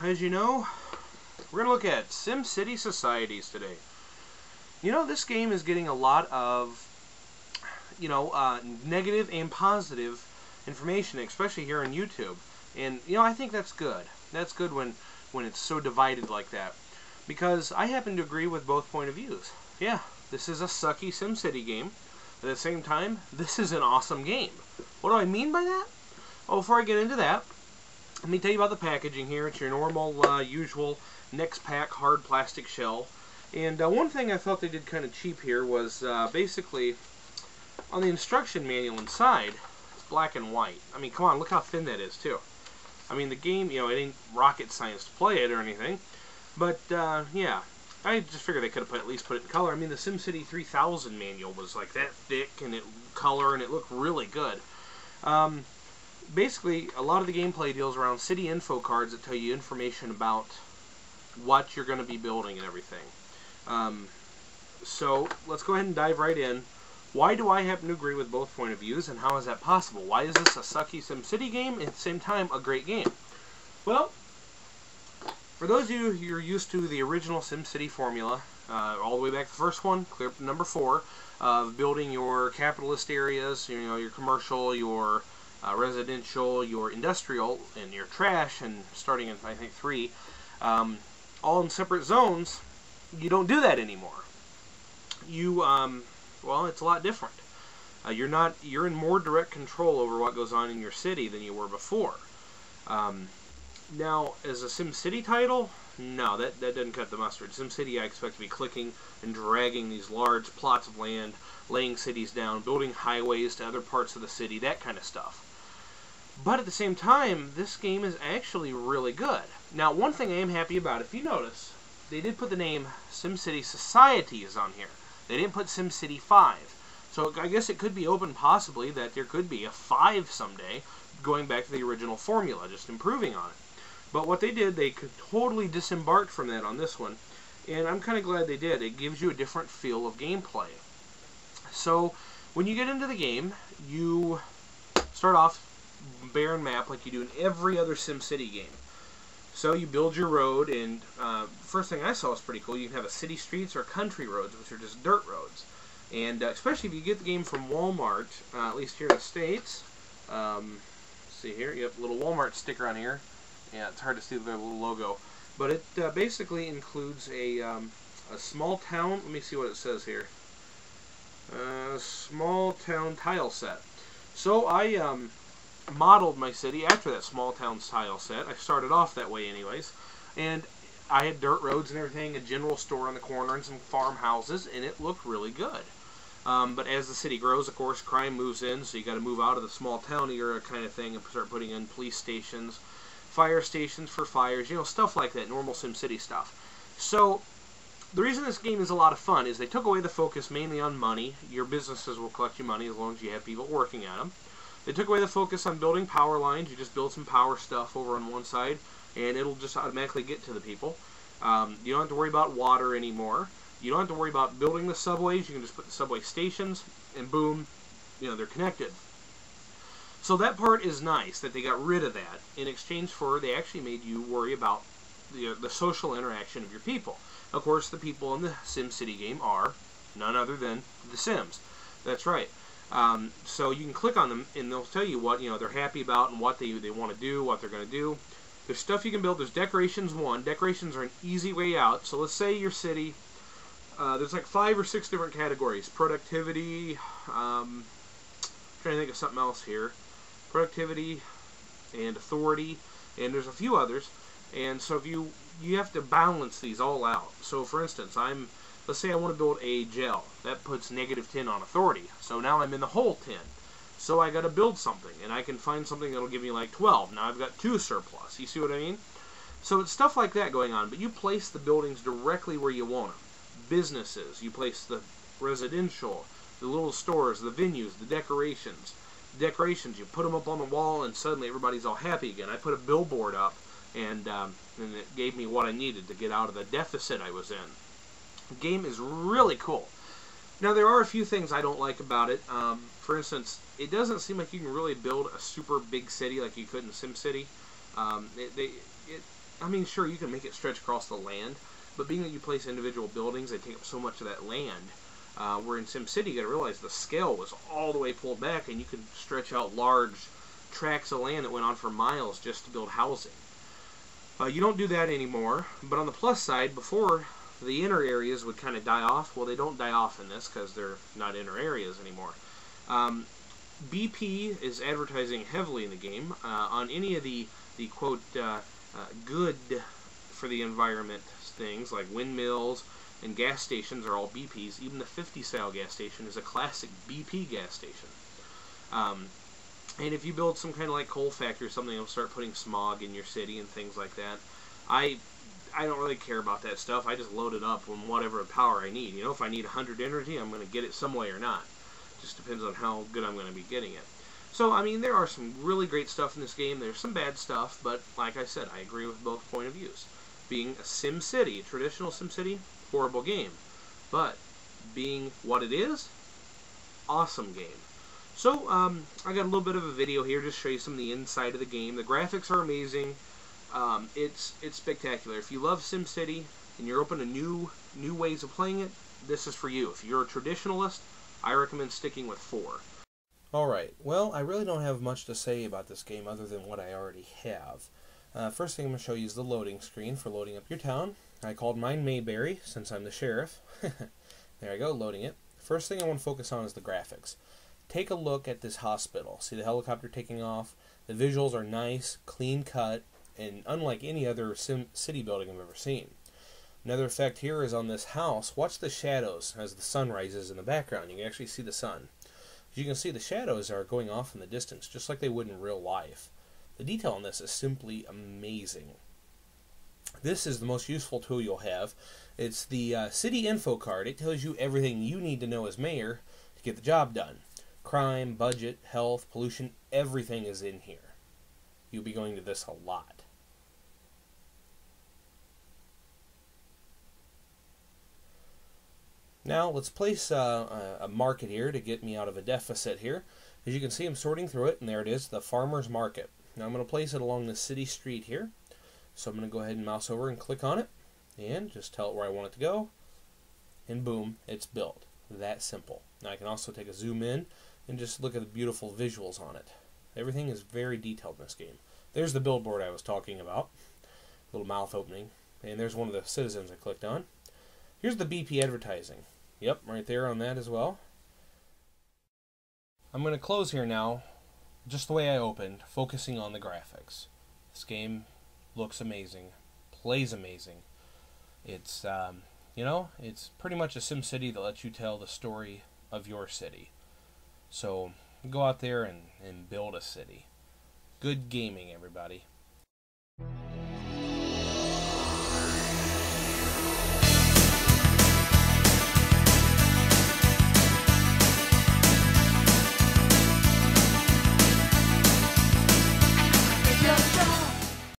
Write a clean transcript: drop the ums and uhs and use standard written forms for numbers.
as you know, we're going to look at SimCity Societies today. You know, this game is getting a lot of, negative and positive information, especially here on YouTube. And, I think that's good. That's good when it's so divided like that. Because I happen to agree with both point of views. Yeah, this is a sucky SimCity game. At the same time, this is an awesome game. What do I mean by that? Well, before I get into that, let me tell you about the packaging here. It's your normal, usual Next Pack hard plastic shell. And one thing I felt they did kind of cheap here was basically on the instruction manual inside, it's black and white. I mean, come on, look how thin that is, too. I mean, the game, it ain't rocket science to play it or anything. But, yeah, I just figured they could have at least put it in color. I mean, the SimCity 3000 manual was like that thick and it color and it looked really good. Basically, a lot of the gameplay deals around city info cards that tell you information about what you're going to be building and everything. So, let's go ahead and dive right in. Why do I happen to agree with both point of views, and how is that possible? Why is this a sucky SimCity game and at the same time a great game? Well, for those of you who are used to the original SimCity formula, all the way back to the first one, clear up to number 4, of building your capitalist areas, your commercial, your residential, your industrial, and your trash, and starting in, I think, 3, all in separate zones, you don't do that anymore. Well, it's a lot different. You're in more direct control over what goes on in your city than you were before. Now, as a SimCity title, no, that doesn't cut the mustard. SimCity, I expect to be clicking and dragging these large plots of land, laying cities down, building highways to other parts of the city, that kind of stuff. But at the same time, this game is actually really good. Now, one thing I am happy about, if you notice, they did put the name SimCity Societies on here. They didn't put SimCity 5. So I guess it could be open possibly that there could be a 5 someday, going back to the original formula, just improving on it. But what they did, they could totally disembark from that on this one. And I'm kind of glad they did. It gives you a different feel of gameplay. So when you get into the game, you start off barren map like you do in every other SimCity game. So you build your road, and first thing I saw was pretty cool. You can have a city streets or country roads, which are just dirt roads. And especially if you get the game from Walmart, at least here in the States. See here, you have a little Walmart sticker on here. Yeah, it's hard to see their little logo. But it basically includes a small town. Let me see what it says here. Small town tile set. So I modeled my city after that small town tile set. I started off that way anyways. And I had dirt roads and everything, a general store on the corner, and some farmhouses, and it looked really good. But as the city grows, of course, crime moves in, so you got to move out of the small town era kind of thing and start putting in police stations, fire stations for fires, stuff like that, normal SimCity stuff. So the reason this game is a lot of fun is they took away the focus mainly on money. Your businesses will collect you money as long as you have people working at them. They took away the focus on building power lines. You just build some power stuff over on one side, and it'll just automatically get to the people. You don't have to worry about water anymore. You don't have to worry about building the subways. You can just put the subway stations, and boom, they're connected. So that part is nice, that they got rid of that. In exchange for, they actually made you worry about the social interaction of your people. Of course, the people in the SimCity game are none other than the Sims. That's right. So you can click on them, and they'll tell you what they're happy about and what they want to do, what they're going to do. There's stuff you can build. There's decorations. Decorations are an easy way out. So let's say your city, there's like 5 or 6 different categories. Productivity, trying to think of something else here. Productivity and authority, and there's a few others. And so if you have to balance these all out. So for instance, let's say I want to build a jail. That puts -10 on authority. So now I'm in the hole 10. So I got to build something, and I can find something that'll give me like 12. Now I've got 2 surplus. You see what I mean? So it's stuff like that going on, but you place the buildings directly where you want them. Businesses, you place the residential, the little stores, the venues, the decorations. Decorations, you put them up on the wall, and suddenly everybody's all happy again. I put a billboard up, and it gave me what I needed to get out of the deficit I was in. The game is really cool. Now, there are a few things I don't like about it. For instance, it doesn't seem like you can really build a super big city like you could in SimCity. I mean, sure, you can make it stretch across the land, but being that you place individual buildings, they take up so much of that land. Where in SimCity, you got to realize the scale was all the way pulled back, and you could stretch out large tracts of land that went on for miles just to build housing. You don't do that anymore, but on the plus side, before the inner areas would kind of die off. Well, they don't die off in this because they're not inner areas anymore. BP is advertising heavily in the game on any of the quote good for the environment things like windmills and gas stations are all BPs. Even the 50 style gas station is a classic BP gas station. And if you build some kind of like coal factory or something, it'll start putting smog in your city and things like that. I don't really care about that stuff. I just load it up with whatever power I need. You know, if I need 100 energy, I'm going to get it some way or not. Just depends on how good I'm going to be getting it. So, I mean, there are some really great stuff in this game. There's some bad stuff, but like I said, I agree with both point of views. Being a SimCity, a traditional SimCity, horrible game. But being what it is, awesome game. So, I got a little bit of a video here just to show you some of the inside of the game. The graphics are amazing. It's spectacular. If you love SimCity and you're open to new ways of playing it, this is for you. If you're a traditionalist, I recommend sticking with 4. Alright, well, I really don't have much to say about this game other than what I already have. First thing I'm going to show you is the loading screen for loading up your town. I called mine Mayberry since I'm the sheriff. There I go, loading it. First thing I want to focus on is the graphics. Take a look at this hospital. See the helicopter taking off? The visuals are nice, clean cut, and unlike any other city building I've ever seen. Another effect here is on this house. Watch the shadows as the sun rises in the background. You can actually see the sun. As you can see, the shadows are going off in the distance, just like they would in real life. The detail on this is simply amazing. This is the most useful tool you'll have. It's the city info card. It tells you everything you need to know as mayor to get the job done. Crime, budget, health, pollution, everything is in here. You'll be going to this a lot. Now let's place a market here to get me out of a deficit here. As you can see, I'm sorting through it, and there it is, the farmer's market. Now I'm going to place it along the city street here. So I'm going to go ahead and mouse over and click on it, and just tell it where I want it to go, and boom, it's built. That simple. Now I can also take a zoom in and just look at the beautiful visuals on it. Everything is very detailed in this game. There's the billboard I was talking about. Little mouth opening. And there's one of the citizens I clicked on. Here's the BP advertising. Yep, right there on that as well. I'm going to close here now, just the way I opened, focusing on the graphics. This game looks amazing, plays amazing. It's, you know, it's pretty much a SimCity that lets you tell the story of your city. So, go out there and build a city. Good gaming, everybody.